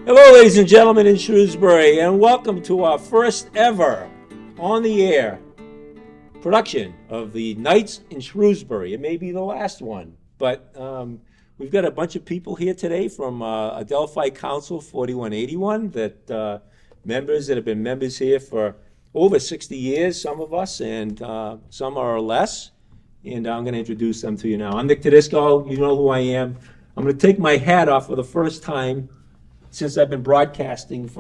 Hello, ladies and gentlemen in Shrewsbury, and welcome to our first ever on the air production of the Nights in Shrewsbury. It may be the last one, but we've got a bunch of people here today from Adelphi Council 4181 that members that have been members here for over 60 years, some of us, and some are less. And I'm going to introduce them to you now. I'm Nick Todisco. You know who I am. I'm going to take my hat off for the first time since I've been broadcasting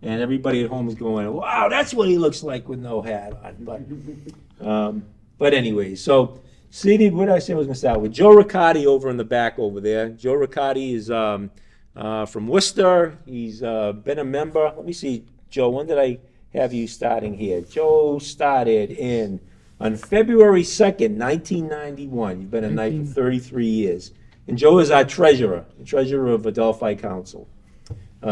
and everybody at home is going, wow, that's what he looks like with no hat on. But anyway, so seated, what did I say I was going to start with? Joe Riccardi over in the back over there. Joe Riccardi is from Worcester. He's been a member. Let me see, Joe, when did I have you starting here? Joe started on February 2nd, 1991. You've been a knight for 33 years. And Joe is our treasurer of Adelphi Council.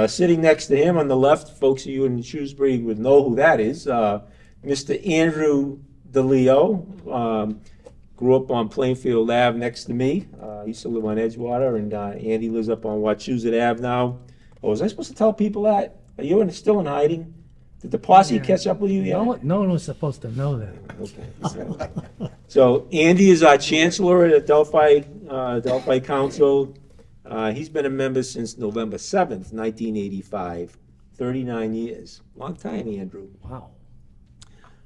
Sitting next to him on the left, folks of you in Shrewsbury would know who that is, Mr. Andrew DeLeo. Grew up on Plainfield Ave next to me. Used to live on Edgewater, and Andy lives up on Wachusett Ave now. Oh, was I supposed to tell people that? Are you still in hiding? Did the posse catch up with you yet? No one was supposed to know that. Okay. So Andy is our chancellor at Adelphi Council. He's been a member since November 7th, 1985. 39 years. Long time, Andrew. Wow.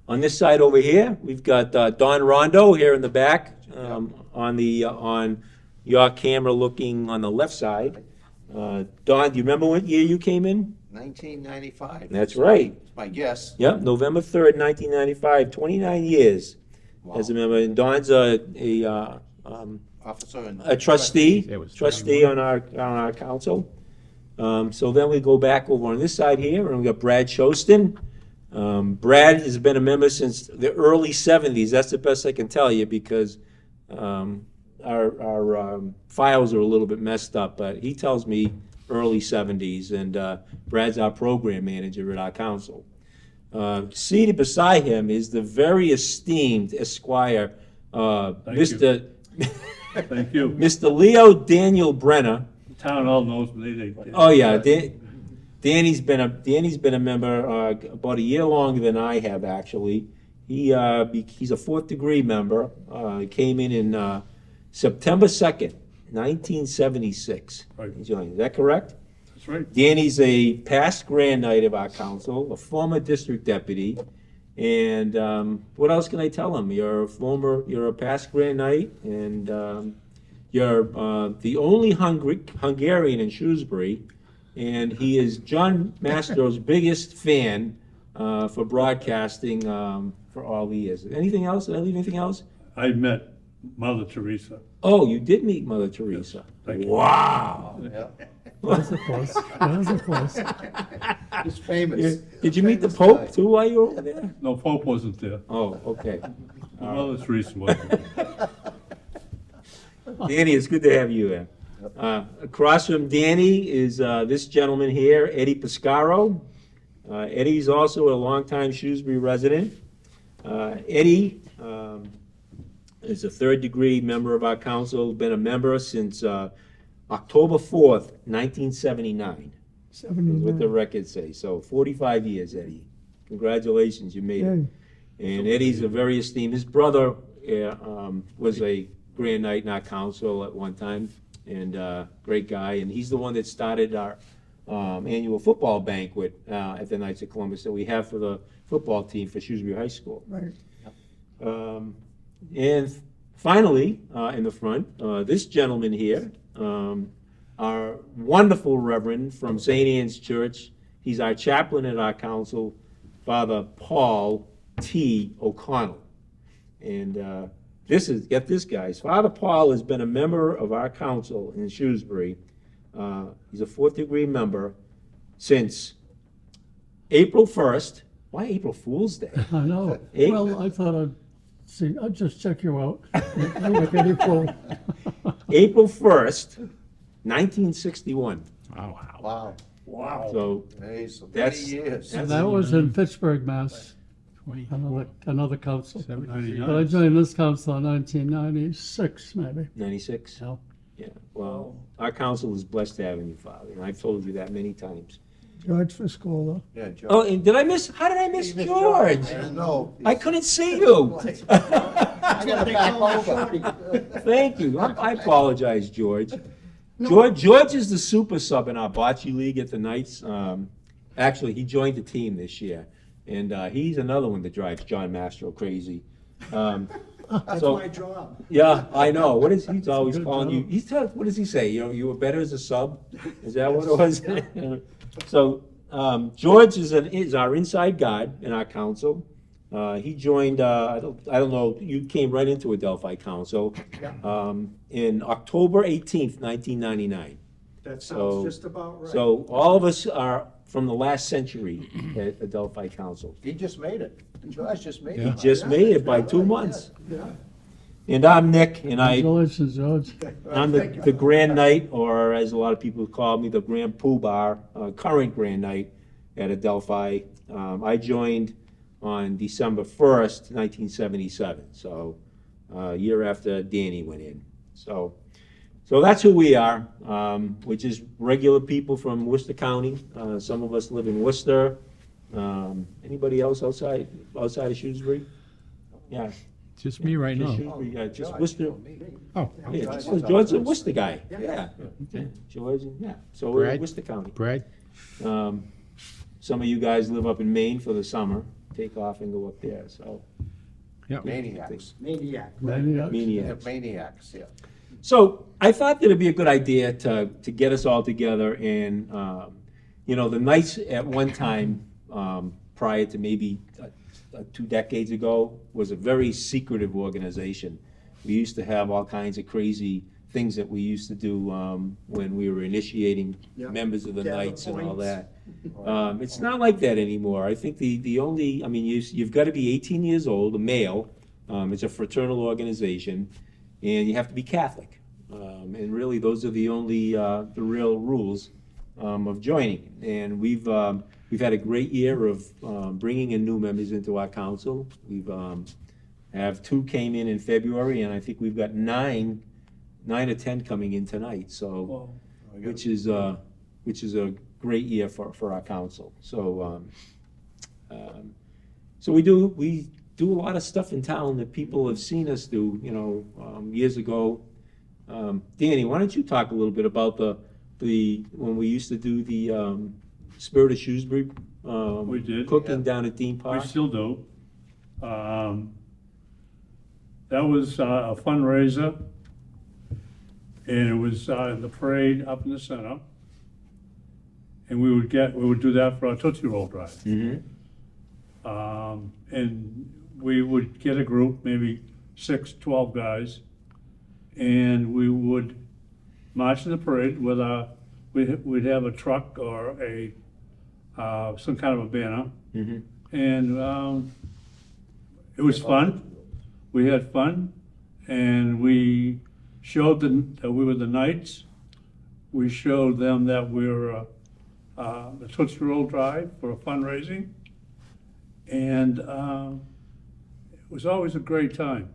On this side over here, we've got Don Rondo here in the back, on your camera looking on the left side. Don, do you remember what year you came in? 1995. That's right. It's my guess. Yep, November 3rd, 1995, 29 years as a member. And Don's a Officer and trustee on our council. So then we go back over on this side here, and we got Brad Shostin. Brad has been a member since the early 70s. That's the best I can tell you because our files are a little bit messed up, but he tells me early 70s, and Brad's our program manager at our council. Seated beside him is the very esteemed Esquire, Mr. Thank you. Mr. Leo Daniel Brenner. The town all knows me. Oh yeah, Danny's been a member about a year longer than I have actually. He's a 4th degree member. Came in September 2nd, 1976. Right. He joined. Is that correct? That's right. Danny's a past Grand Knight of our council, a former district deputy, and what else can I tell him? You're a past Grand Knight, and you're the only Hungarian in Shrewsbury, and he is John Mastro's biggest fan for broadcasting for all the years. Anything else? Did I leave anything else? I met Mother Teresa. Oh, you did meet Mother Teresa. Thank you. Wow. Yeah. That was a close. He's famous. Did you meet the Pope too while you were over there? No, Pope wasn't there. Oh, okay. Mother Teresa wasn't there. Danny, it's good to have you here. Across from Danny is this gentleman here, Eddie Pescaro. Eddie's also a longtime Shrewsbury resident. Eddie is a 3rd degree member of our council, been a member since October 4th, 1979. Is what the records say. So 45 years, Eddie. Congratulations, you made it. And Eddie's a very esteemed. His brother was a Grand Knight in our council at one time, and great guy. And he's the one that started our annual football banquet at the Knights of Columbus that we have for the football team for Shrewsbury High School. Right. And finally, in the front, this gentleman here, our wonderful Reverend from St. Anne's Church. He's our chaplain at our council, Father Paul T. O'Connell. And get this, guys. Father Paul has been a member of our council in Shrewsbury. He's a 4th degree member since April 1st. Why April Fool's Day? I know. Well, I thought I'd just check you out. With any full. April 1st, 1961. Wow. Wow. So Hey, so That's- 30 years. And that was in Pittsburgh, Mass. Another council. 99. But I joined this council in 1996, maybe. 96. No. Yeah. Well, our council is blessed to have you, Father, and I've told you that many times. George Fiscola. Yeah, George. Oh, and did I miss, how did I miss You missed George? I don't know. I couldn't see you. I gotta back over. Thank you. I apologize, George. George is the super sub in our bocce league at the Knights. Actually, he joined the team this year, and he's another one that drives John Mastro crazy. That's So- my job. Yeah, I know. What is he's always Good calling you? job. What does he say? You were better as a sub. Is that what it was? So George is our inside guy in our council. He joined. I don't know. You came right into Adelphi Council in October 18th, 1999. That So- sounds just about right. So all of us are from the last century at Adelphi Council. He just made it. George just made He it. just made it by 2 months. Yeah. And I'm Nick, and Congratulations, George. I'm the Grand Knight, or as a lot of people call me, the Grand Poobah, current Grand Knight at Adelphi. I joined on December 1st, 1977, so a year after Danny went in. So that's who we are, which is regular people from Worcester County. Some of us live in Worcester. Anybody else outside of Shrewsbury? Yeah. Just me right Just now. Shrewsbury, yeah, just George, Worcester. me. Oh, Yeah, George. George's a Worcester guy, yeah. okay. George, yeah, so we're in Brad? Worcester County. Brad? Some of you guys live up in Maine for the summer, take off and go up there, so. Yeah. Maniacs. Maniac. Maniacs. Maniacs. Maniacs, yeah. So I thought that it'd be a good idea to get us all together and, the Knights at one time, prior to maybe 2 decades ago, was a very secretive organization. We used to have all kinds of crazy things that we used to do when we were initiating Yep. members of the Gather Knights and all points. that. It's not like that anymore. I think the only, I mean, you've got to be 18 years old, a male. It's a fraternal organization, and you have to be Catholic. And really, those are the only, the real rules of joining. And we've had a great year of bringing in new members into our council. We've have 2 came in February, and I think we've got 9 or 10 coming in tonight. So, Well, which is a great year for our council. So, so we do a lot of stuff in town that people have seen us do. Years ago. Danny, why don't you talk a little bit about the when we used to do the Spirit of Shrewsbury We did. cooking down at Dean We Park? still do. That was a fundraiser, and it was the parade up in the center. And we would do that for our Tootsie Roll Drive. Mhm. And we would get a group, maybe 6, 12 guys, and we would march in the parade with we'd have a truck or some kind of a banner. Mhm. And it was fun. We had fun, and we showed them that we were the Knights. We showed them that we were the Tootsie Roll Drive for fundraising, and it was always a great time.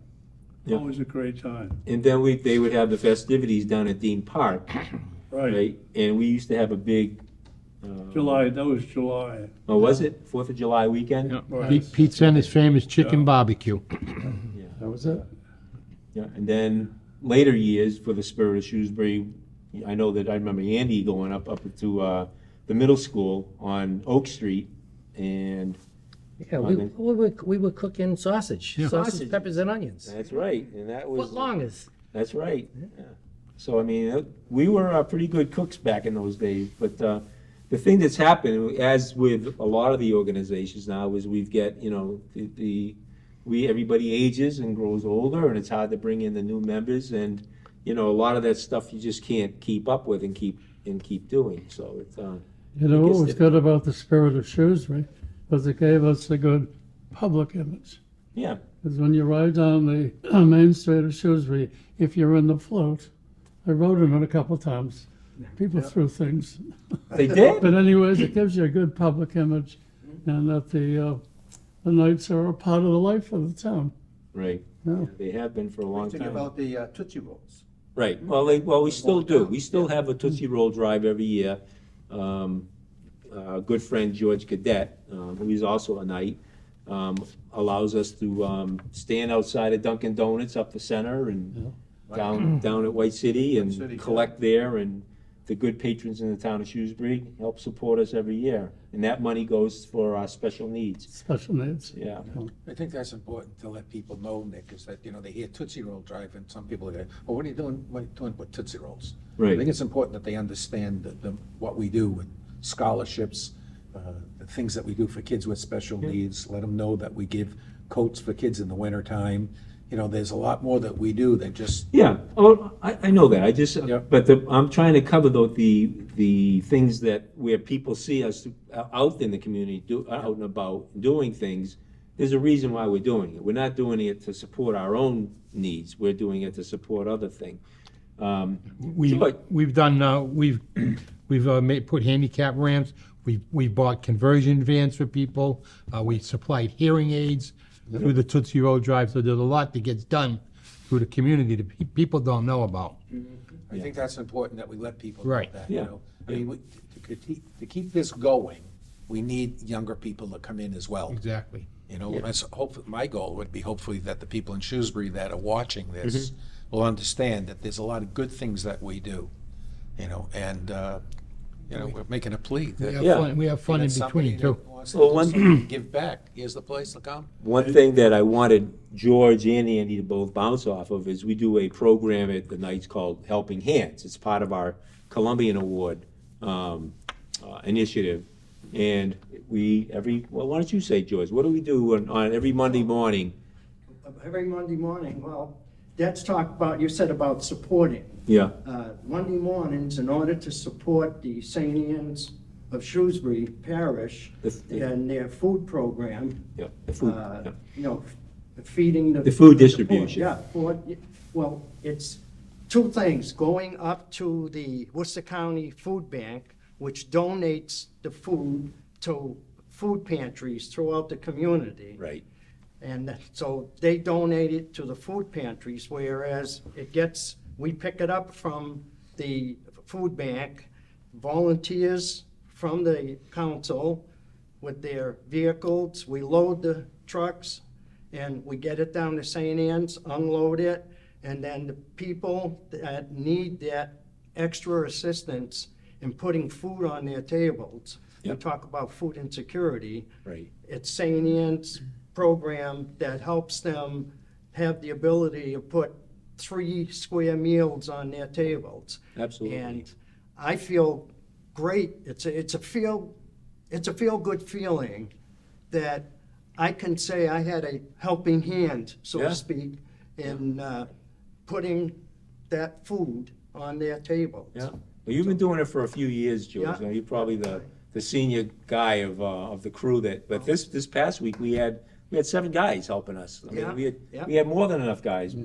Yeah. Always a great time. And then they would have the festivities down at Dean Park, Right. right? And we used to have a big. July. That was July. Oh, was it 4th of July weekend? Yeah. Right. Pete sent his famous chicken Yeah. barbecue. That was it. Yeah, and then later years for the Spirit of Shrewsbury, I know that I remember Andy going up to the middle school on Oak Street, and Yeah, we were cooking sausage, Yeah. sausage, peppers, and onions. that's right, and that was Foot longest. That's right. Yeah. So I mean, we were pretty good cooks back in those days. But the thing that's happened, as with a lot of the organizations now, is we've got everybody ages and grows older, and it's hard to bring in the new members, and a lot of that stuff you just can't keep up with and keep doing. So it's You know I what guess was good about the Spirit of Shrewsbury was it gave us a good public image. yeah, Because when you ride down the main street of Shrewsbury, if you're in the float, I rode in it a couple times. People threw things. they did. But anyways, it gives you a good public image, and that the Knights are a part of the life of the town. Right. Yeah. They have been for a long Think time. about the Tootsie Rolls. Right, well, we still do. We still have a Tootsie Roll Drive every year. Our good friend George Cadet, who is also a knight, allows us to stand outside of Dunkin' Donuts up the center and down at White City City, and yeah. collect there. And the good patrons in the town of Shrewsbury help support us every year. And that money goes for our special needs. Special needs. Yeah, I think that's important to let people know, Nick, is that, they hear Tootsie Roll Drive, and some people go, well, what are you doing with Tootsie Rolls? I right. think it's important that they understand what we do with scholarships, the things that we do for kids with special needs, let them know that we give coats for kids in the wintertime. There's a lot more that we do than just, Yeah, oh, I know that, I just, Yeah. but I'm trying to cover the things that, where people see us out in the community, out and about, doing things. There's a reason why we're doing it. We're not doing it to support our own needs, we're doing it to support other things. We've done, we've put handicap ramps, we bought conversion vans for people, we supplied hearing aids through the Tootsie Roll Drive, so there's a lot that gets done through the community that people don't know about. I think that's important that we let people know Right. that, Yeah. I mean, to keep this going, we need younger people to come in as well. Exactly. That's hopefully, my goal would be hopefully that the people in Shrewsbury that are watching this will understand that there's a lot of good things that we do, and, we're making a plea. that- Yeah. We have fun in that somebody between, too. that wants to Well, do one- something, give back, here's the place to come. One thing that I wanted George and Andy to both bounce off of is we do a program at the Knights called Helping Hands. It's part of our Columbian Award initiative. And well, why don't you say, George, what do we do on every Monday morning? Every Monday morning, well, that's talk about, you said about supporting. Yeah, Monday mornings, in order to support the St. Anne's of Shrewsbury Parish and their food program, yeah, the food, uh, yeah. Feeding the. The food the poor. distribution. Yeah, well, it's two things, going up to the Worcester County Food Bank, which donates the food to food pantries throughout the community. Right, And so they donate it to the food pantries, whereas we pick it up from the food bank, volunteers from the council with their vehicles, we load the trucks, and we get it down to St. Anne's, unload it, and then the people that need that extra assistance in putting food on their tables, we Yep. talk about food insecurity, right. it's St. Anne's program that helps them have the ability to put 3 square meals on their tables. Absolutely. And I feel great. It's a feel-good feeling that I can say I had a helping hand, so Yeah. to speak, in putting that food on their tables. Yeah, well, you've been doing it for a few years, George. Yeah. You know, you're probably the senior guy of the crew but this past week, we had 7 guys helping us. I mean, Yeah. we had more than enough guys.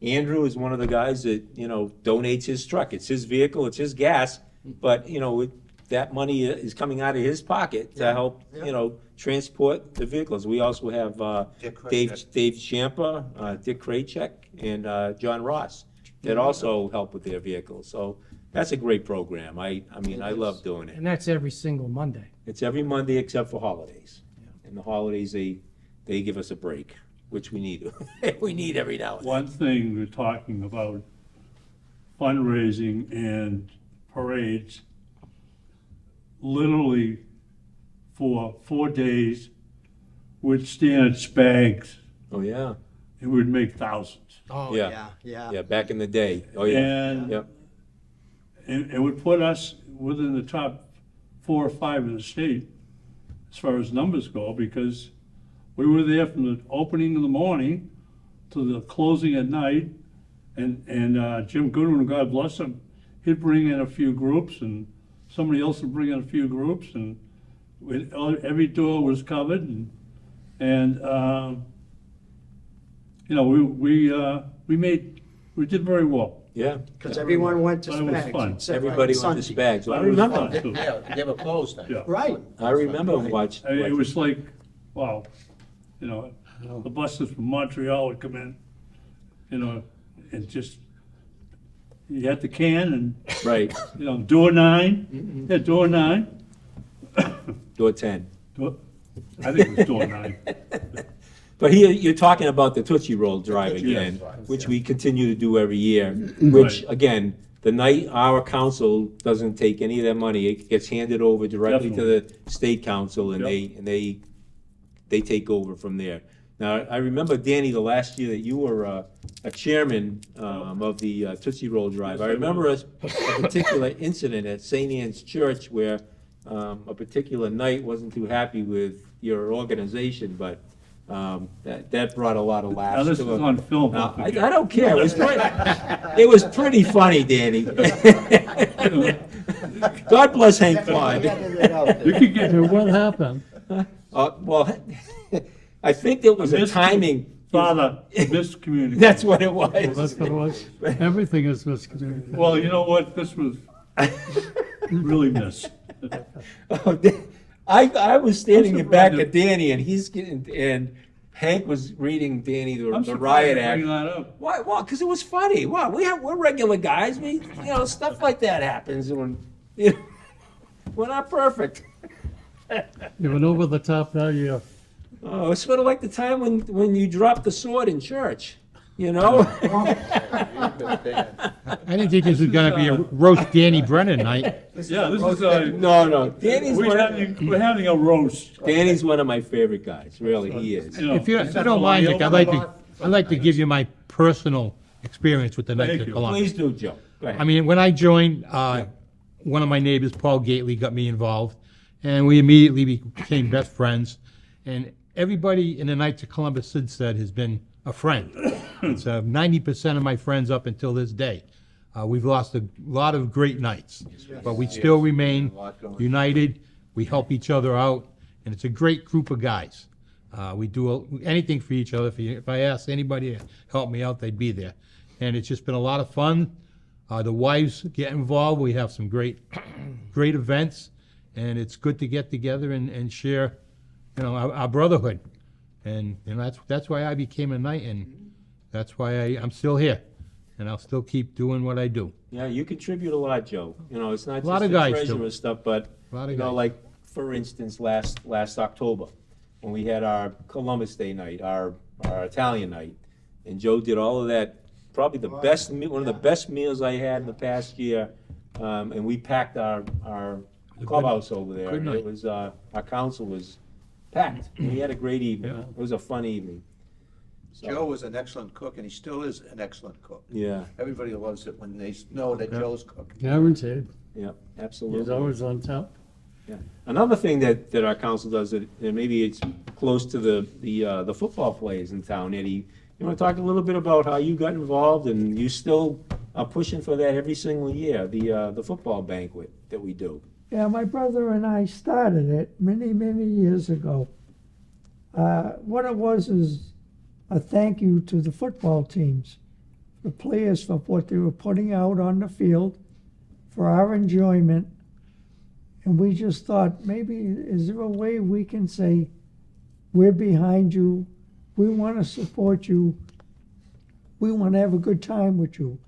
Andrew is one of the guys that, donates his truck. It's his vehicle, it's his gas, but, that money is coming out of his pocket to help, Yeah. transport the vehicles. We also have Dick Dave Krajcek. Champa, Dick Krajcek, and John Ross that also help with their vehicles. So that's a great program. I mean, I love doing it. And that's every single Monday. It's every Monday except for holidays. And the holidays, they give us a break, which we need. We need every now and then. One thing we're talking about fundraising and parades, literally for 4 days, we'd stand at Spags, Oh, yeah. and we'd make thousands. Oh, Yeah. yeah. Yeah, back in the day. Oh, yeah. And Yep. it would put us within the top 4 or 5 in the state as far as numbers go, because we were there from the opening in the morning to the closing at night. And Jim Goodwin, God bless him, he'd bring in a few groups, and somebody else would bring in a few groups, and every door was covered, and we did very well. Yeah. Because everyone went to But it was Spags. fun. except Everybody on went to Sunday. Spags. Well, I But it was remember. fun, too. Yeah, they were closed then. Yeah. Right. I remember watching. It was like, wow, the buses from Montreal would come in, and just you had the can and, Right, door 9, yeah, door 9. door 10. I think it was door 9. But here, you're talking about the Tootsie Roll drive Tootsie Roll again, drive, which yeah. we continue to do every year, which, Right. again, the night our council doesn't take any of that money, it gets handed over directly to the state council, and Yep. they take over from there. Now, I remember, Danny, the last year that you were a chairman of the Tootsie Roll Drive, I remember a particular incident at St. Anne's Church where a particular night wasn't too happy with your organization, but that brought a lot of laughs. Now, this to is it. on film. Now, don't I forget. don't care, it was pretty funny, Danny. God bless Hank We Clyde. edited it out You there. could get And what happened? Well, I think there was a timing. Father miscommunicated. That's what it That's was. what it was. Everything is miscommunicated. Well, you know what? This was really miss. I was standing in back surprised of Danny, and and Hank was reading Danny I'm the riot surprised you act. bring that up. Why? Well, because it was funny. Wow, we're regular guys. Stuff like that happens when we're not perfect. You went over the top that year. Oh, it's sort of like the time when you dropped the sword in church. You know. I didn't think this was gonna be a roast Danny Brennan night. Yeah, this is, No, Danny's we're having a roast. Danny's one of my favorite guys. Really, he is. You know. If you don't mind, Nick, I'd like to give you my personal experience with the Knights Thank of you. Columbus. Please do, Joe. Go ahead. I mean, when I joined, one of my neighbors, Paul Gately, got me involved, and we immediately became best friends. And everybody in the Knights of Columbus since then has been a friend. It's 90% of my friends up until this day. We've lost a lot of great knights, but we still remain united. We help each other out, and it's a great group of guys. We do anything for each other. If I asked anybody to help me out, they'd be there. And it's just been a lot of fun. The wives get involved. We have some great events, and it's good to get together and share, our brotherhood. And that's why I became a knight, and that's why I'm still here, and I'll still keep doing what I do. Yeah, you contribute a lot, Joe. It's not A lot just of the guys treasurer do. stuff, but, A lot of guys. like, for instance, last October, when we had our Columbus Day night, our Italian night, and Joe did all of that, probably one of the best meals I had in the past year, and we packed our clubhouse over there. good night. It was, our council was packed, and we had a great evening. Yeah. It was a fun evening. So, Joe was an excellent cook, and he still is an excellent cook. Yeah, Everybody loves it when they know that Joe's cooking. Guaranteed. yeah, He's absolutely. always on top. Yeah. Another thing that our council does, and maybe it's close to the football players in town, Eddie, you want to talk a little bit about how you got involved, and you still are pushing for that every single year, the football banquet that we do? Yeah, my brother and I started it many, many years ago. What it was is a thank you to the football teams, the players for what they were putting out on the field, for our enjoyment. And we just thought, maybe, is there a way we can say, we're behind you, we want to support you, we want to have a good time with you.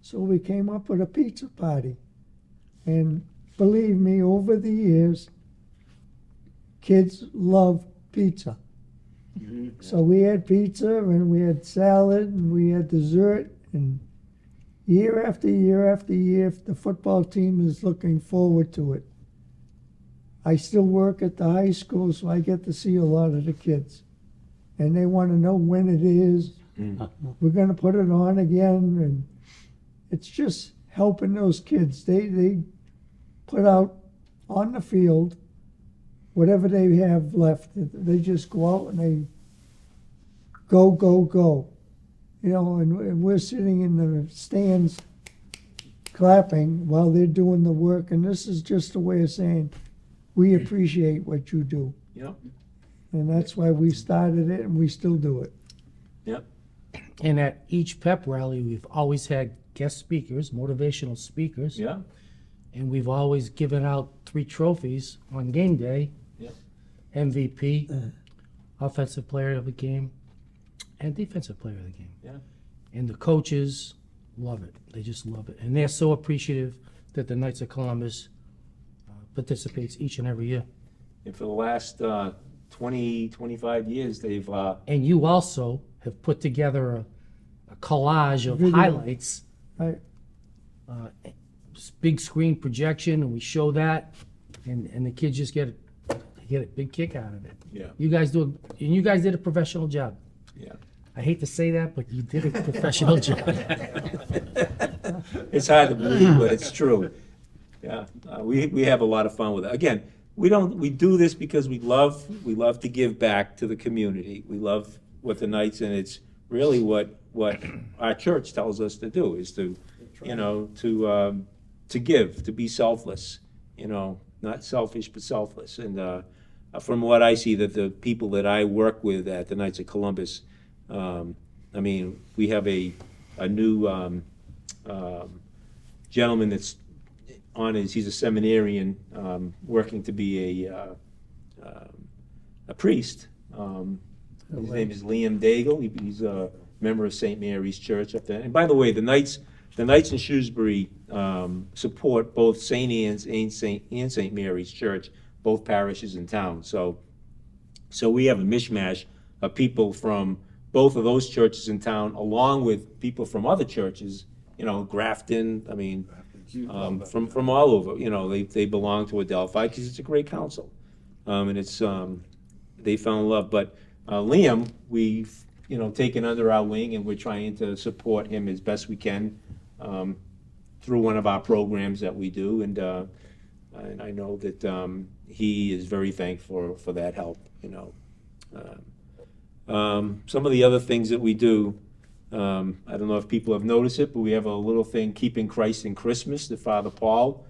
So we came up with a pizza party. And believe me, over the years, kids love pizza. So we had pizza, and we had salad, and we had dessert, and year after year after year, the football team is looking forward to it. I still work at the high school, so I get to see a lot of the kids. And they want to know when it is. We're going to put it on again, and it's just helping those kids. They put out on the field whatever they have left. They just go out and they go, go, go. And we're sitting in the stands clapping while they're doing the work. And this is just a way of saying, we appreciate what you do. Yep, And that's why we started it, and we still do it. yep. And at each pep rally, we've always had guest speakers, motivational speakers. Yeah, And we've always given out 3 trophies on game day. Yeah. MVP, offensive player of the game, and defensive player of the game. Yeah. And the coaches love it. They just love it. And they're so appreciative that the Knights of Columbus participates each and every year. And for the last 20, 25 years, they've, And you also have put together a collage of Video. highlights, Right. big screen projection, and we show that, and the kids just get a big kick out of it. yeah, You guys did a professional job. yeah. I hate to say that, but you did a professional job. It's hard to believe, but it's true. Yeah, we have a lot of fun with it. Again, we do this because we love to give back to the community. We love what the Knights, and it's really what our church tells us to do, is to, to give, to be selfless, not selfish, but selfless. And from what I see, that the people that I work with at the Knights of Columbus, I mean, we have a new gentleman that's he's a seminarian, working to be a priest. His name is Liam Daigle. He's a member of St. Mary's Church up there. And by the way, the Knights in Shrewsbury support both St. Anne's and St. Mary's Church, both parishes in town. So we have a mishmash of people from both of those churches in town, along with people from other churches, Grafton, I mean, from all over, they belong to Adelphi because it's a great council. And it's, they fell in love. But Liam, we've, taken under our wing, and we're trying to support him as best we can through one of our programs that we do. And I know that he is very thankful for that help, Some of the other things that we do, I don't know if people have noticed it, but we have a little thing, Keeping Christ in Christmas, that Father Paul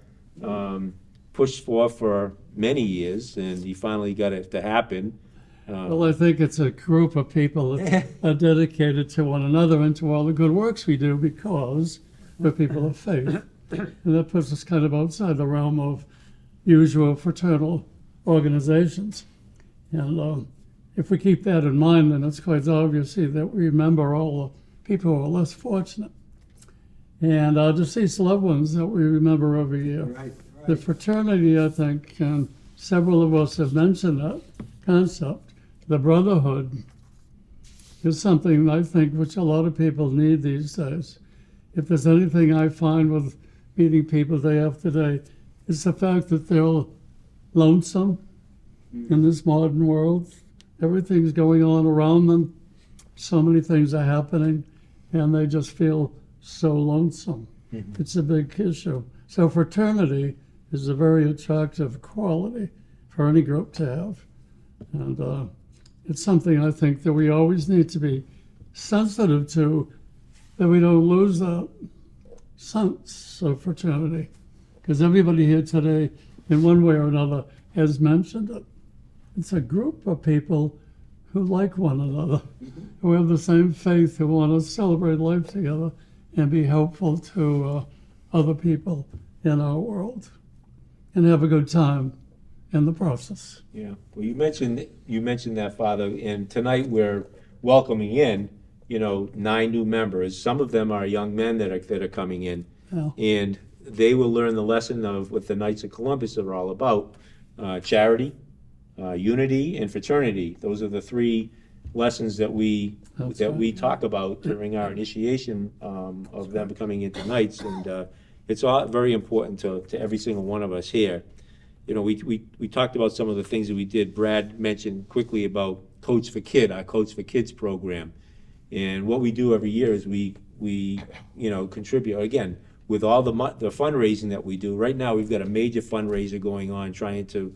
pushed for many years, and he finally got it to happen. Well, I think it's a group of people that are dedicated to one another and to all the good works we do because we're people of faith. And that puts us kind of outside the realm of usual fraternal organizations. And if we keep that in mind, then it's quite obvious that we remember all the people who are less fortunate. And our deceased loved ones that we remember every year. Right, The fraternity, I think, and several of us have mentioned that concept. The brotherhood is something I think which a lot of people need these days. If there's anything I find with meeting people day after day, it's the fact that they're lonesome in this modern world. Everything's going on around them. So many things are happening, and they just feel so lonesome. It's a big issue. So fraternity is a very attractive quality for any group to have. And it's something I think that we always need to be sensitive to, that we don't lose that sense of fraternity. Because everybody here today, in one way or another, has mentioned it. It's a group of people who like one another, who have the same faith, who want to celebrate life together and be helpful to other people in our world and have a good time in the process. Yeah, well, you mentioned that, Father, and tonight we're welcoming in, 9 new members. Some of them are young men that are coming in, Yeah. and they will learn the lesson of what the Knights of Columbus are all about: charity, unity, and fraternity. Those are the 3 lessons that we talk about during our initiation of them coming into Knights, and it's all very important to every single one of us here. We talked about some of the things that we did. Brad mentioned quickly about Coach for Kids program. And what we do every year is we contribute, again, with all the fundraising that we do. Right now, we've got a major fundraiser going on, trying to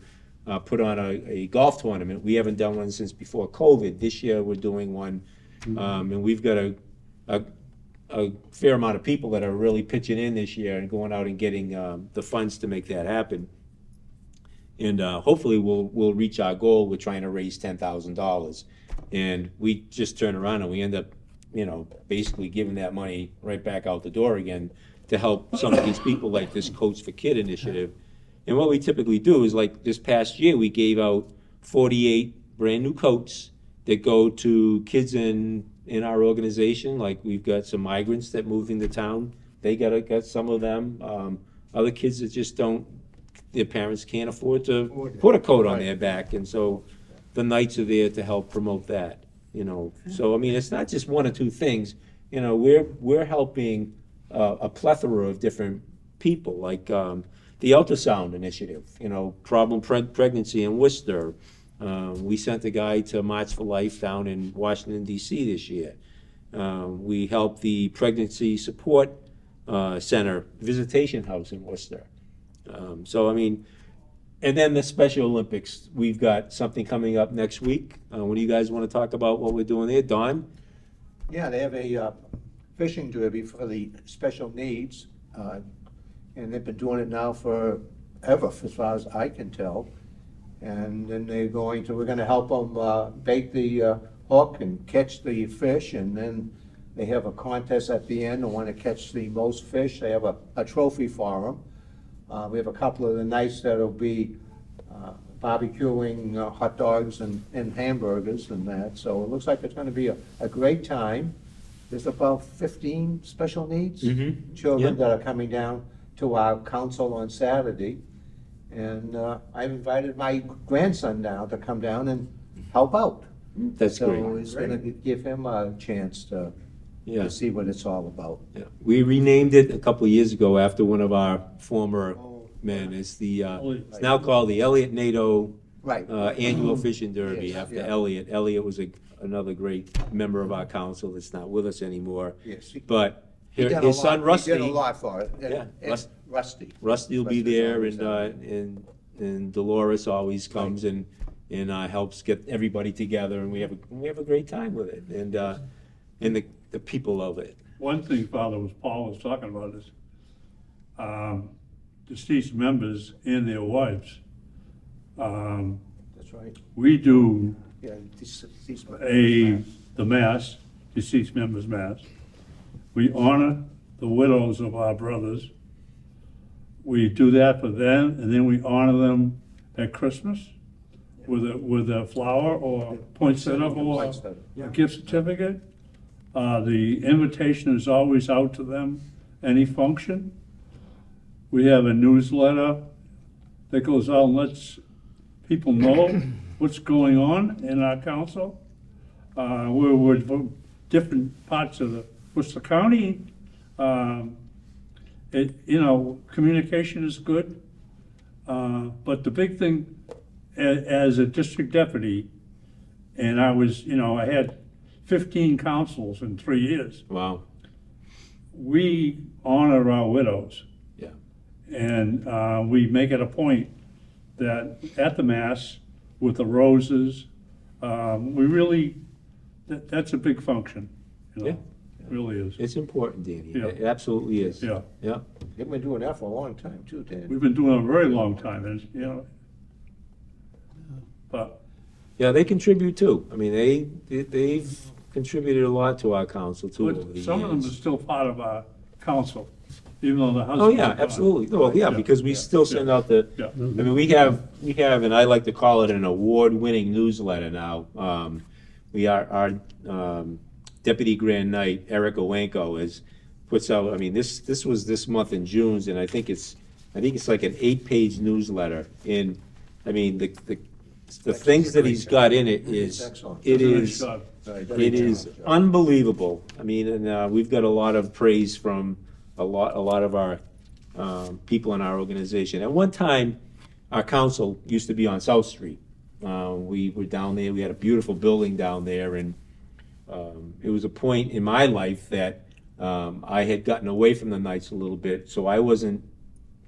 put on a golf tournament. We haven't done one since before COVID. This year, we're doing one. And we've got a fair amount of people that are really pitching in this year and going out and getting the funds to make that happen. And hopefully we'll reach our goal. We're trying to raise $10,000, and we just turn around and we end up, basically giving that money right back out the door again to help some of these people, like this Coach for Kid initiative. And what we typically do is, like this past year, we gave out 48 brand new coats that go to kids in in our organization. Like, we've got some migrants that moved into town. They got some of them. Other kids that just don't, their parents can't afford to put a coat on their back. And so the Knights are there to help promote that, you know. So, I mean, it's not just one or two things. You know, we're helping a plethora of different people, like the ultrasound initiative, you know, problem pregnancy in Worcester. We sent a guy to March for Life down in Washington, D.C. this year. We helped the Pregnancy Support Center Visitation House in Worcester. So, I mean, and then the Special Olympics, we've got something coming up next week. What do you guys want to talk about, what we're doing there? Don? Yeah, they have a fishing derby for the special needs, and they've been doing it now forever, as far as I can tell. And then we're gonna help them bait the hook and catch the fish, and then they have a contest at the end, the one to catch the most fish, they have a trophy for them. We have a couple of the nights that'll be barbecuing hot dogs and hamburgers and that, so it looks like it's gonna be a great time. There's about 15 special needs children Yep. that are coming down to our council on Saturday. And I've invited my grandson down to come down and help out. That's So great. it's gonna give him a chance to Yeah. see what it's all about. Yeah. We renamed it a couple of years ago after one of our former Oh, men. It's it's now called the Elliott NATO Right. Annual Fishing Derby Yes, after yeah. Elliott. Elliott was another great member of our council that's not with us anymore. Yes. But He did a his son lot- Rusty. He did a lot for it. And- Yeah, and Rusty. Rusty will be Rusty's there, always and Dolores always comes and helps get everybody together, and we have a great time with it, and the people love it. One thing Paul was talking about is deceased members and their wives. That's right. We do Yeah. these- the mass, deceased members mass. We honor the widows of our brothers. We do that for them, and then we honor them at Christmas with a flower or poinsettia or a gift certificate. The invitation is always out to them, any function. We have a newsletter that goes out and lets people know what's going on in our council. We're from different parts of the Worcester County. Communication is good. But the big thing, as a district deputy, and I had 15 councils in 3 years. Wow. We honor our widows. Yeah. And we make it a point that at the mass with the roses, that's a big function. You know? Yeah. It really is. It's important, Danny. Yeah. It absolutely is. Yeah. Yeah. They've been doing that for a long time too, Dan. We've been doing it a very long time, and but Yeah, they contribute too. I mean, they've contributed a lot to our council too over the some of them are years. still part of our council, even though the Oh, husbands. yeah, are gone. absolutely. Well, yeah, Yeah. because we still send out Yeah. I mean, we have, and I like to call it an award-winning newsletter now. Our Deputy Grand Knight, Eric Owenko, puts out, I mean, this was this month in June, and I think it's like an 8-page newsletter. And, I mean, the things that he's got in it It's excellent. it Nice is, job. it is unbelievable. I mean, and we've got a lot of praise from a lot of our people in our organization. At one time, our council used to be on South Street. We were down there, we had a beautiful building down there, and it was a point in my life that I had gotten away from the Knights a little bit, so I wasn't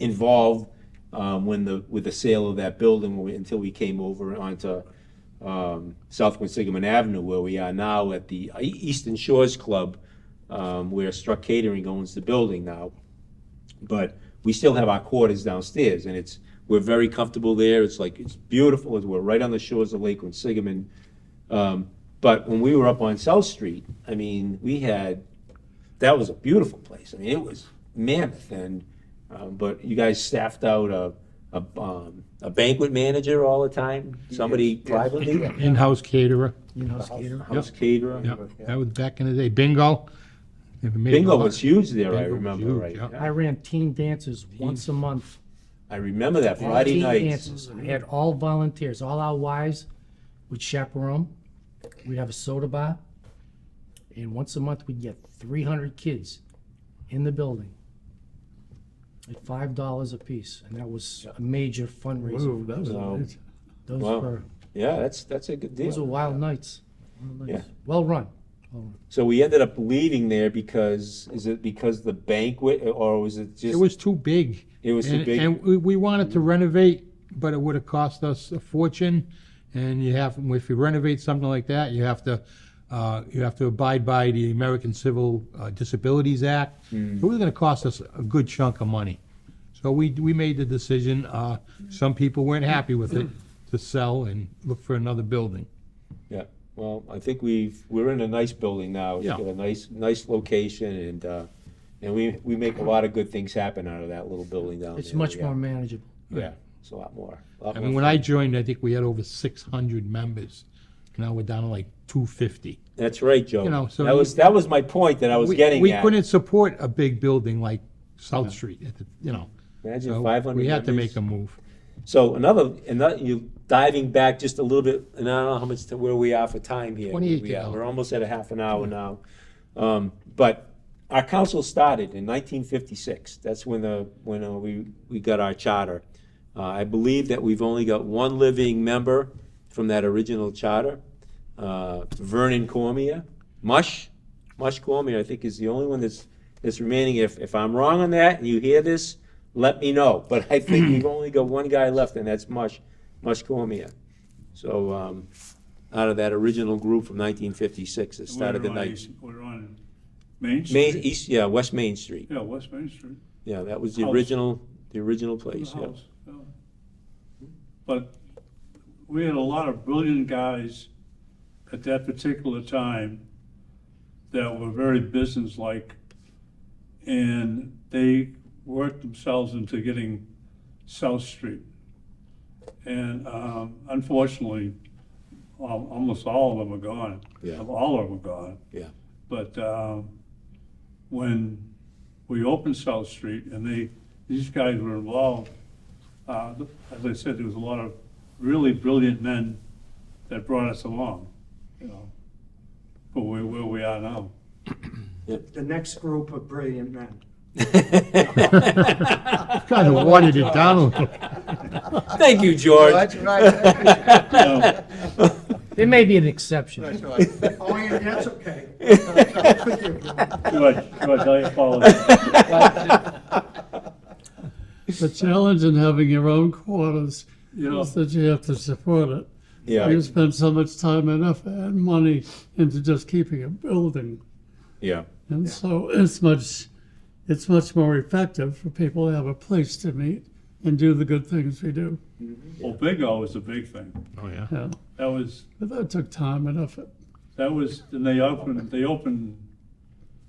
involved with the sale of that building until we came over onto South Quinsigamon Avenue, where we are now at the Eastern Shores Club, where Struck Catering owns the building now. But we still have our quarters downstairs, and we're very comfortable there. It's beautiful. We're right on the shores of Lake Quinsigamon. But when we were up on South Street, I mean, that was a beautiful place. I mean, it was mammoth, but you guys staffed out a banquet manager all the time, somebody privately, In-house caterer. In-house caterer. house caterer. Yep, that was back in the day. Bingo. Never made Bingo a lot. was huge there, I Bingo was remember, huge, right? yeah. I ran teen dances once a month. I remember that, Friday Teen nights. dances. I had all volunteers, all our wives would chaperone. We'd have a soda bar. And once a month, we'd get 300 kids in the building at $5 a piece. And that was a major fundraiser. Whoa, that was So- amazing. Those Wow. were, Yeah, that's a good those were deal. wild nights. Wild Yeah. nights. Well run. So we ended up leaving there because, is it because the banquet, or was it just? It was too big. It was too And- big? And we wanted to renovate, but it would have cost us a fortune. And you have, if you renovate something like that, you have to abide by the American Civil Disabilities Act. So it was gonna cost us a good chunk of money. So we made the decision, some people weren't happy with it, to sell and look for another building. Yeah, well, I think we're in a nice building now. It's Yeah. got a nice location, and we make a lot of good things happen out of that little building down there. It's much Yeah. more manageable. Yeah, it's a lot more. a lot I more mean, when I fun. joined, I think we had over 600 members. Now we're down to like 250. That's right, Joe. You know, so That was my point that I was getting We at. couldn't support a big building like South Street, you know. Imagine So 500 we had to members. make a move. So you diving back just a little bit, and I don't know how much, where we are for time here. 28 We to are- go. We're almost at a half an hour now. But our council started in 1956. That's when we got our charter. I believe that we've only got one living member from that original charter, Vernon Cormier. Mush Cormier, I think, is the only one that's remaining. If I'm wrong on that and you hear this, let me know. But I think we've only got one guy left, and that's Mush Cormier. So out of that original group from 1956 that started the night. We're on Main Street. West Main Street. Yeah, West Main Street. Yeah, that was the House. original place, The yeah. house, yeah. But we had a lot of brilliant guys at that particular time that were very businesslike, and they worked themselves into getting South Street. And unfortunately, almost all of them are gone. Yeah. All of them are gone. Yeah. But when we opened South Street and these guys were involved, as I said, there was a lot of really brilliant men that brought us along, you know, for where we are now. The next group of brilliant men. Kind of watered it down a little. Thank you, George. That's right. You know, There may be an exception. That's right. Oh, yeah, that's okay. George, I apologize. The challenge in having your own quarters You know, is that you have to support it. Yeah, You spend so much time and effort and money into just keeping a building. yeah, And so it's much more effective for people to have a place to meet and do the good things we do. well, bingo was a big thing. Oh, yeah. Yeah. But But that took time and effort. and they opened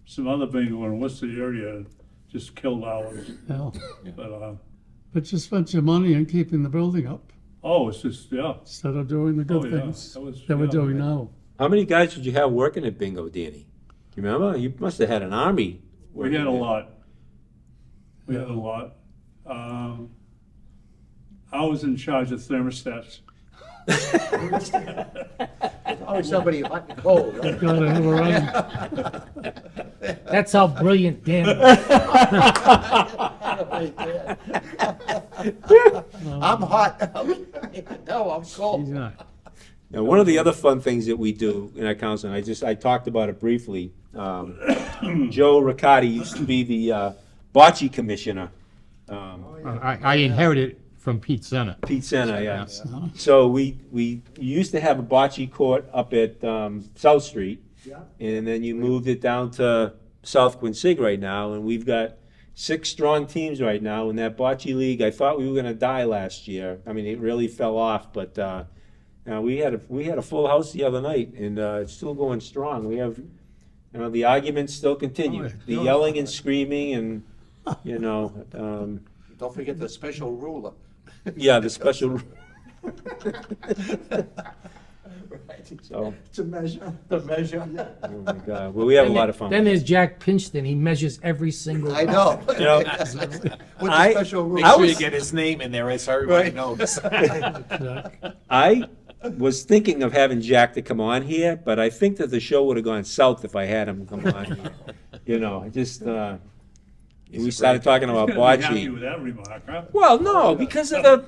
some other bingo in Worcester area, just killed ours. Yeah. But, But you spent your money on keeping the building up it's just, yeah. instead of doing the good Oh, yeah. things That was- that we're yeah. doing now. How many guys did you have working at bingo, Danny? You remember? You must have had an army. We had a working lot. We had a lot. I was in charge of thermostats. Always somebody hot and cold, right? Gotta have around. That's how brilliant Dan was. I'm hot. No, I'm He's cold. not. Now, one of the other fun things that we do in our council, and I talked about it briefly, Joe Riccardi used to be the bocce commissioner. I inherited from Pete Senna. Pete Senna, yeah. So we used to have a bocce court up at South Street, Yeah. and then you moved it down to South Quincy right now, and we've got 6 strong teams right now in that bocce league. I thought we were going to die last year. I mean, it really fell off, but we had a full house the other night, and it's still going strong. We have, the arguments still continue, Oh, yeah. the yelling and screaming, and Don't forget the special ruler. Yeah, the special. So, To measure. To measure. oh my God, well, we have a lot of fun. Then with there's Jack Pinchton, he measures every single. I know. it. You know, With I- the special rules. Make sure you get his name in there so everybody knows. I was thinking of having Jack to come on here, but I think that the show would have gone south if I had him come on here. You know, I just, we started talking about He's gonna be happy bocce. with that remark, huh? Well, no, because of the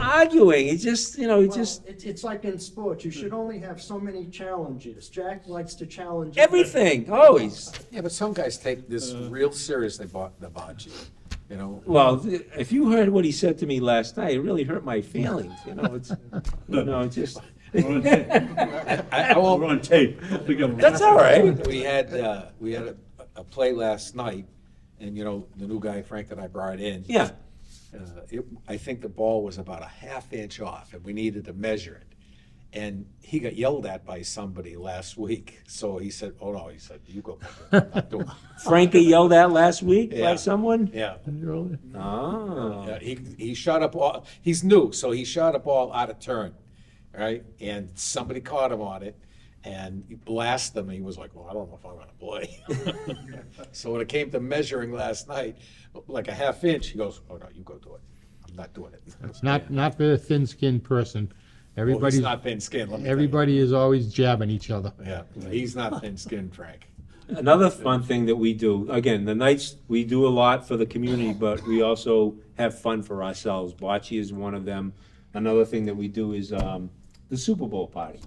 arguing. He just, you know, he Well, just, it's like in sports, you should only have so many challenges. Jack likes to challenge. everything, always. Yeah, but some guys take this real seriously, the bocce, you know? Well, if you heard what he said to me last night, it really hurt my feelings, you know, it's, you know, it's just. We're on tape. I won't, We're on tape. Don't forget. That's all right. we had a play last night, and, you know, the new guy, Frank, that I brought in. Yeah, I think the ball was about a half inch off, and we needed to measure it. And he got yelled at by somebody last week, so he said, "Oh no," he said, "You go." I'm not doing it." Frankie yelled at last week by Yeah. someone? Yeah, Really? Oh. yeah, he shot a ball. He's new, so he shot a ball out of turn, right? And somebody caught him on it, and he blasted him. And he was like, "Well, I don't know if I'm going to play." So when it came to measuring last night, like a half inch, he goes, "Oh no, you go do it. I'm not doing it." Not for a thin-skinned person. Well, he's Everybody's, not thin-skinned. let me tell you. everybody is always jabbing each other. Yeah, he's not thin-skinned, Frank. Another fun thing that we do, again, the nights, we do a lot for the community, but we also have fun for ourselves. Bocce is one of them. Another thing that we do is the Super Bowl party.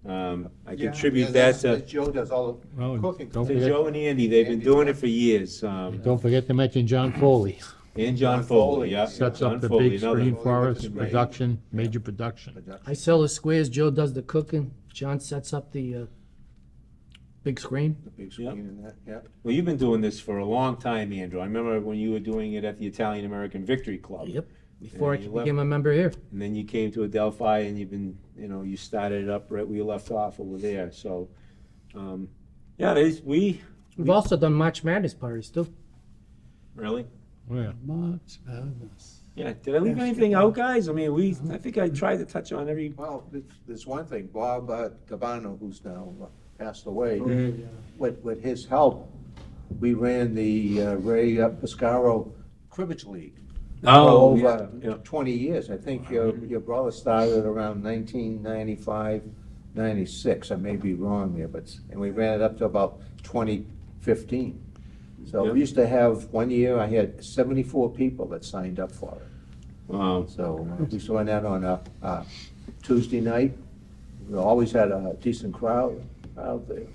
I contribute that to Joe does all the Well, cooking. don't to forget- Joe and Andy. They've been doing it for years. Don't forget to mention John Foley. And John John Foley, Foley, yeah. Sets John up the Foley, big another- screen for us, Foley, great. production, major production. I sell the squares, Joe does the cooking, John sets up the big screen. The big screen and that, yeah. Well, you've been doing this for a long time, Andrew. I remember when you were doing it at the Italian American Victory Club. Yep, before I Yeah, you left- became a member here. And then you came to Adelphi and you've been, you know, you started it up right where you left off over there, so, yeah, We've also done March Madness parties too. really? Yeah. Much madness. Yeah, did I leave anything out, guys? I mean, I think I tried to touch on every, Well, there's one thing, Bob Cabano, who's now passed away, with his help, we ran the Ray Piscaro Cribbage League. oh, Over yeah. 20 years. I think your brother started around 1995, 96. I may be wrong there, and we ran it up to about 2015. So Yeah. we used to have, one year, I had 74 people that signed up for it. Wow. So we used to run that on a Tuesday night. We always had a decent crowd out there.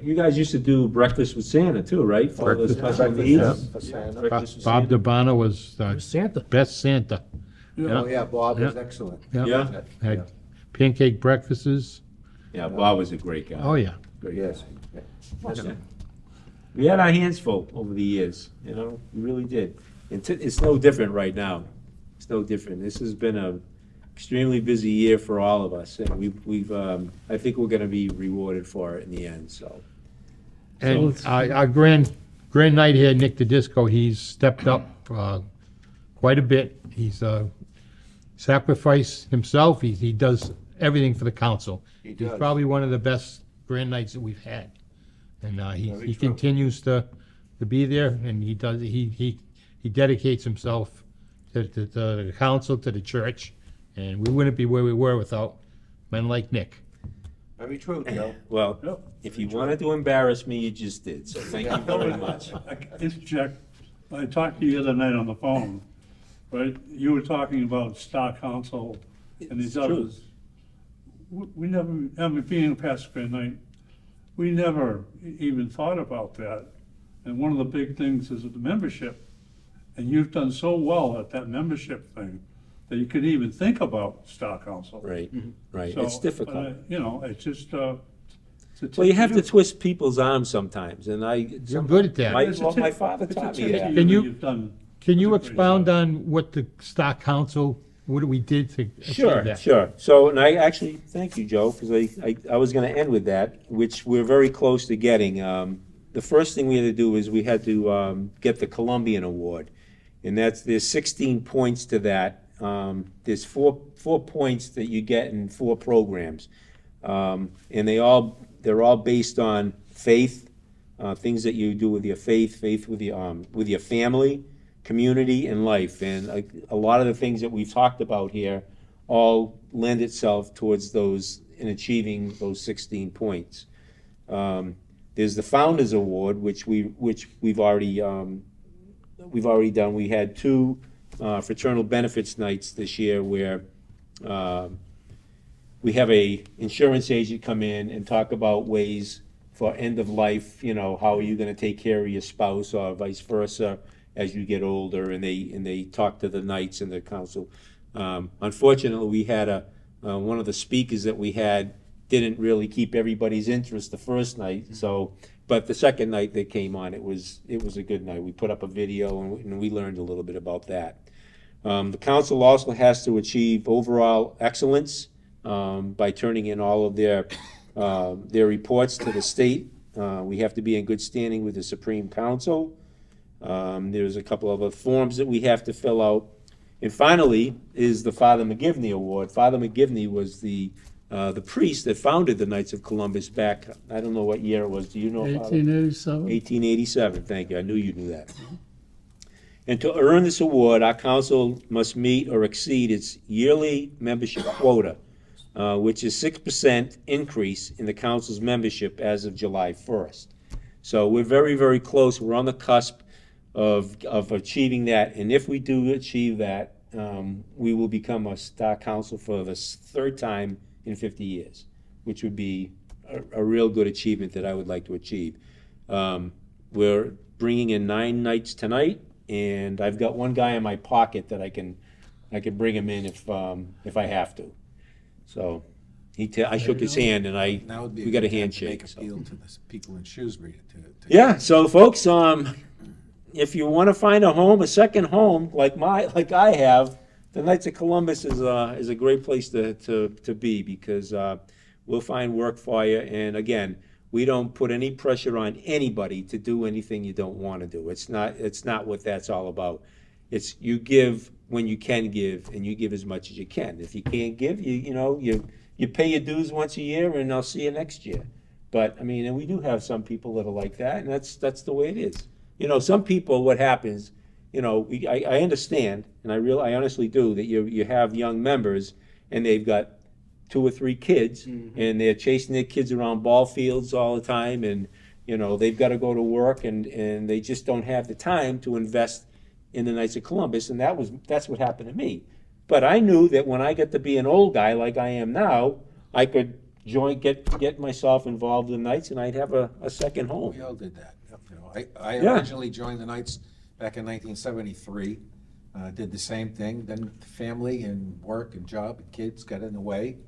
You guys used to do breakfast with Santa too, right? For the Breakfast- special breakfast, needs? yeah, for Santa. Breakfast with Bob Santa. DeBano was the Santa. best Santa. Oh, yeah, Bob was Yeah. excellent. Yeah? Had pancake breakfasts. Yeah, Bob was a great guy. Oh, yeah. Yes. Yeah. We had our hands full over the years, you know, we really did. It's no different right now. It's no different. This has been a extremely busy year for all of us, and we've, I think we're gonna be rewarded for it in the end, so. And our grand knight here, Nick Todisco, he's stepped up quite a bit. He's sacrificed himself. He does everything for the council. He He's does. probably one of the best grand knights that we've had. And he continues to be there, and he dedicates himself to the council, to the church, and we wouldn't be where we were without men like Nick. Very true, Joe. Well, Yep. if you wanted to embarrass me, you just did, so thank you very much. It's Jack, I talked to you the other night on the phone, right? You were talking about Star Council and these It's true. others. We never, I mean, being a past grade night, we never even thought about that. And one of the big things is the membership. And you've done so well at that membership thing that you could even think about Star Council. Right, right, So, it's difficult. You know, it's just, it's a Well, you tip have to you. twist people's arms sometimes, and You're good at that. It's a Well, my tip- father it's a taught me tip that. to Can you- You've done. Can you such a great expound job. on what the Stock Council, what we did to achieve Sure, that? sure. So, and I actually, thank you, Joe, because I was gonna end with that, which we're very close to getting. The first thing we had to do is we had to get the Columbian Award. And there's 16 points to that. There's four points that you get in 4 programs. And they're all based on faith, things that you do with your faith with your family, community, and life. And a lot of the things that we've talked about here all lend itself towards those in achieving those 16 points. There's the Founders Award, which we've already done. We had 2 fraternal benefits nights this year where we have a insurance agent come in and talk about ways for end of life, how are you gonna take care of your spouse or vice versa as you get older, and they talk to the knights and the council. Unfortunately, we had one of the speakers that we had didn't really keep everybody's interest the first night, but the second night they came on, it was a good night. We put up a video and we learned a little bit about that. The council also has to achieve overall excellence by turning in all of their reports to the state. We have to be in good standing with the Supreme Council. There's a couple other forms that we have to fill out. And finally is the Father McGivney Award. Father McGivney was the priest that founded the Knights of Columbus back, I don't know what year it was. Do you know, Father? 1887. 1887, thank you. I knew you knew that. And to earn this award, our council must meet or exceed its yearly membership quota, which is 6% increase in the council's membership as of July 1st. So we're very, very close. We're on the cusp of achieving that. And if we do achieve that, we will become a star council for the 3rd time in 50 years, which would be a real good achievement that I would like to achieve. We're bringing in 9 nights tonight, and I've got one guy in my pocket that I can bring him in if I have to. So I shook his hand, and Now would be we got a good time to handshake. Make So. appeal to the people in Shrewsbury to Yeah, so folks, if you want to find a home, a second home like I have, the Knights of Columbus is a great place to be, because we'll find work for you. And again, we don't put any pressure on anybody to do anything you don't want to do. It's not what that's all about. It's you give when you can give, and you give as much as you can. If you can't give, you pay your dues once a year, and I'll see you next year. But I mean, and we do have some people that are like that, and that's the way it is. Some people, what happens, I understand, and I honestly do, that you have young members and they've got 2 or 3 kids, and they're chasing their kids around ball fields all the time, and they've got to go to work, and they just don't have the time to invest in the Knights of Columbus, and that's what happened to me. But I knew that when I get to be an old guy like I am now, I could get myself involved in the Knights, and I'd have a second home. We all did that. I Yeah. originally joined the Knights back in 1973, did the same thing, then family and work and job and kids got in the way,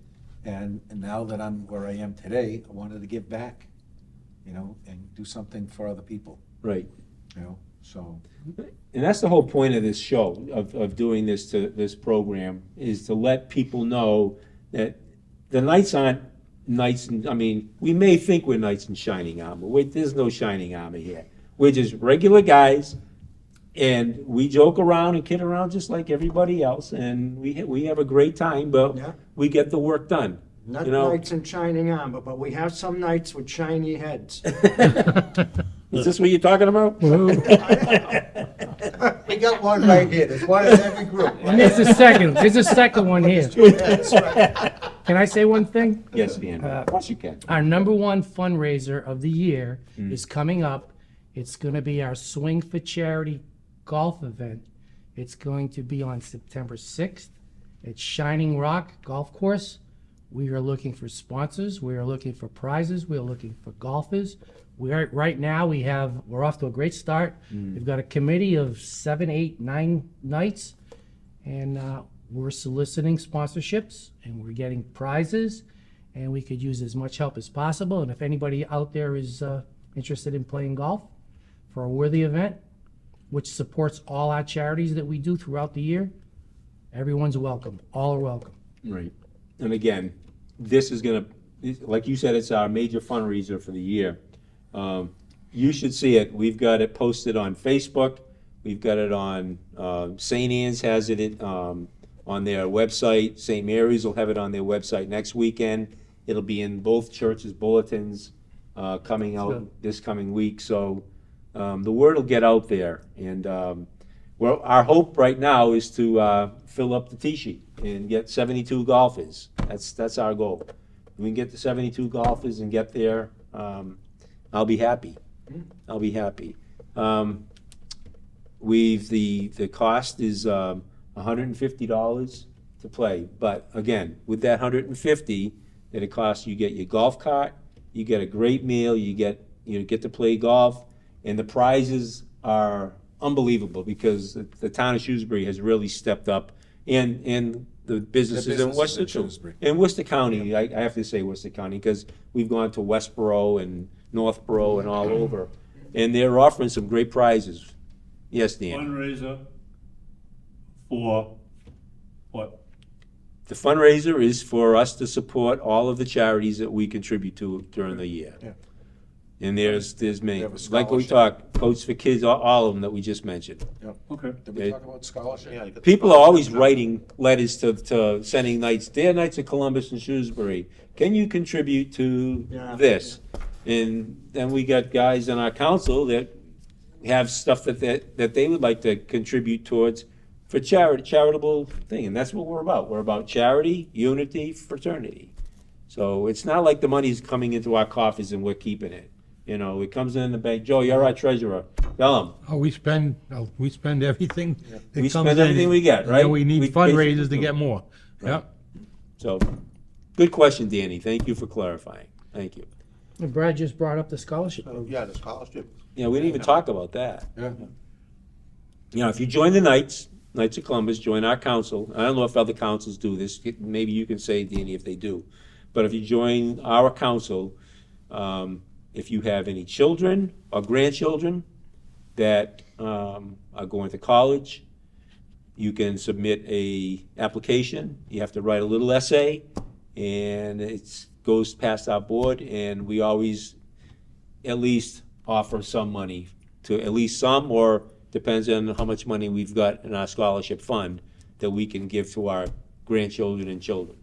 and now that I'm where I am today, I wanted to give back, and do something for other people, Right. so. And that's the whole point of this show, of doing this program, is to let people know that the Knights aren't knights. We may think we're knights in shining armor. Wait, there's no shining armor here. We're just regular guys, and we joke around and kid around just like everybody else, and we have a great time, but Yeah. we get the work done. Not knights in shining armor, but we have some knights with shiny heads. Is this what you're talking about? We got one right here, there's one in every group. And there's a second one here. That's right. Can I say one thing? Yes, Dan. Of course you can. Our number 1 fundraiser of the year is coming up. It's going to be our Swing for Charity golf event. It's going to be on September 6th at Shining Rock Golf Course. We are looking for sponsors. We are looking for prizes. We are looking for golfers. Right now we're off to a great start. We've got a committee of 7, 8, 9 nights, and we're soliciting sponsorships, and we're getting prizes, and we could use as much help as possible. And if anybody out there is interested in playing golf for a worthy event, which supports all our charities that we do throughout the year, everyone's welcome. All are welcome. Right. And again, this is gonna, like you said, it's our major fundraiser for the year. You should see it. We've got it posted on Facebook. We've got it on, St. Anne's has it on their website. St. Mary's will have it on their website next weekend. It'll be in both churches' bulletins coming out Good. this coming week. So the word will get out there. And well, our hope right now is to fill up the tee sheet and get 72 golfers. That's our goal. If we can get to 72 golfers and get there, I'll be happy. I'll be happy. The cost is $150 to play. But again, with that $150 that it costs, you get your golf cart, you get a great meal, you get to play golf, and the prizes are unbelievable because the town of Shrewsbury has really stepped up, and the businesses in Worcester, Shrewsbury. in Worcester County. I have to say Worcester County because we've gone to Westboro and Northboro and all over, and they're offering some great prizes. Yes, Dan. Fundraiser for what? The fundraiser is for us to support all of the charities that we contribute to during the year. Yeah. And there's many, have a like we scholarship. talked, Coats for Kids, all of them that we just mentioned. Okay. Did we talk about scholarship? Yeah, you got the People are always scholarship. writing letters to sending Knights, dear Knights of Columbus and Shrewsbury, can you contribute to Yeah, this? And then we got guys in our council that have stuff that they would like to contribute towards for charitable thing, and that's what we're about. We're about charity, unity, fraternity. So it's not like the money's coming into our coffers and we're keeping it. You know, it comes in the bank. Joe, you're our treasurer. Tell them. Oh, we spend everything that We comes spend in, everything we get, and right? then we need We fundraisers basically to get more. Yep. So, good question, Danny. Thank you for clarifying. Thank you. And Brad just brought up the scholarship. Yeah, the scholarship. Yeah, we didn't even talk about that. Yeah. You know, if you join the Knights of Columbus, join our council. I don't know if other councils do this. Maybe you can say, Danny, if they do. But if you join our council, if you have any children or grandchildren that are going to college, you can submit a application. You have to write a little essay, and it goes past our board, and we always at least offer some money to at least some, or depends on how much money we've got in our scholarship fund that we can give to our grandchildren and children.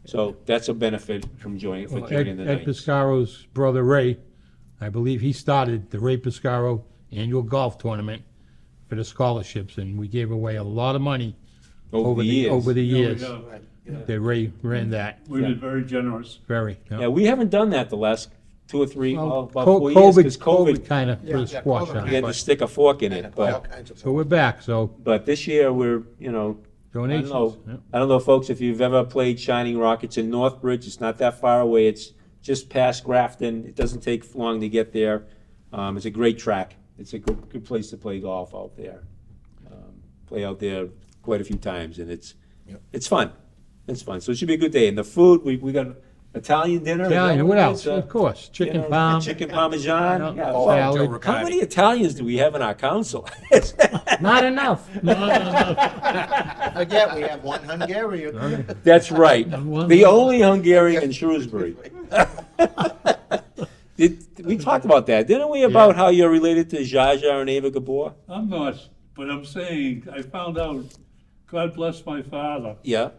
So that's a benefit from joining Well, the Ed Knights. Piscaro's brother Ray, I believe he started the Ray Piscaro annual golf tournament for the scholarships, and we gave away a lot of money Over the years. over the Yeah, we years have. that Ray ran that. We've been very generous. Very. Yeah, we haven't done that the last 2 or 3, Well, about 4 years, because COVID kind of put a Yeah, squash COVID on we had it, to but, stick a fork in And it. all But kinds of. so we're back, so this year, we're, donations. yeah. I don't know, folks, if you've ever played Shining Rockets in Northbridge. It's not that far away. It's just past Grafton. It doesn't take long to get there. It's a great track. It's a good place to play golf out there. Play out there quite a few times, and it's fun. It's fun. So it should be a good day. And the food, we got Italian dinner. Italian, what else? It's, Of course, chicken you know, parm. Chicken parmesan. Yeah. Yeah, Oh, well, Joe Salad. how Riccardi. many Italians do we have in our council? Not enough. Again, we have one Hungarian. That's right. one- The only Hungarian in Shrewsbury. We talked about that, didn't we? About how you're related to Zsa Zsa and Eva Gabor? I'm not, but I'm saying, I found out, God bless my father, Yeah.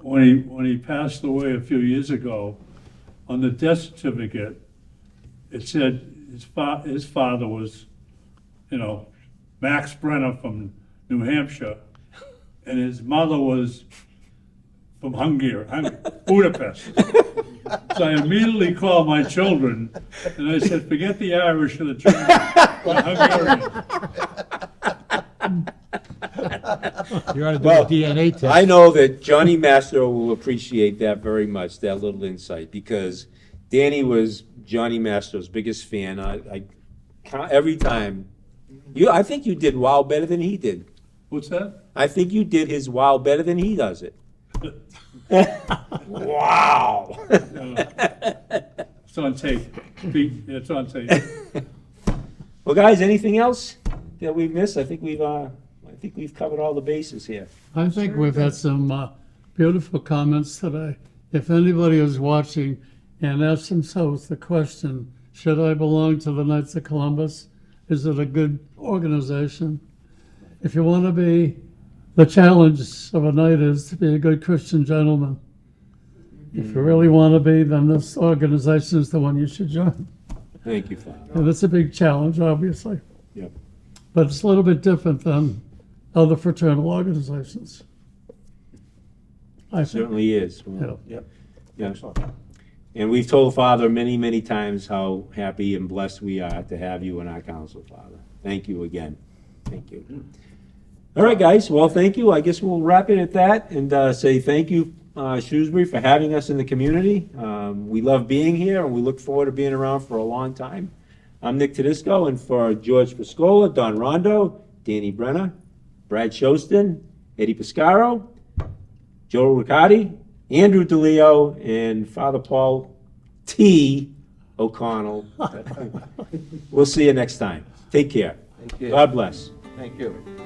when he passed away a few years ago, on the death certificate, it said his father was, Max Brenner from New Hampshire, and his mother was from Hungary, Budapest. So I immediately called my children, and I said, forget the Irish and the German, the Hungarian. You ought to do Well, a DNA test. I know that Johnny Mastro will appreciate that very much, that little insight, because Danny was Johnny Mastro's biggest fan. I every time, I think you did WOW better than he did. What's that? I think you did his WOW better than he does it. Wow. It's on tape. Pete, it's on tape. Well, guys, anything else that we've missed? I think we've covered all the bases here. I think we've had some beautiful comments today. If anybody is watching and asks themselves the question, should I belong to the Knights of Columbus? Is it a good organization? if you want to be, the challenge of a night is to be a good Christian gentleman. If you really want to be, then this organization is the one you should join. Thank you, Father. And it's a big challenge, obviously. Yep. But it's a little bit different than other fraternal organizations. I think. Certainly is. Well, Yeah. yeah. And we've told Father many, many times how happy and blessed we are to have you in our council, Father. Thank you again. Thank you. All right, guys. Well, thank you. I guess we'll wrap it at that and say thank you, Shrewsbury, for having us in the community. We love being here, and we look forward to being around for a long time. I'm Nick Todisco, and for George Piscola, Don Rondo, Danny Brenner, Brad Shostin, Eddie Piscaro, Joe Riccardi, Andrew DeLeo, and Father Paul T. O'Connell. We'll see you next time. Take care. Thank you. God bless. Thank you.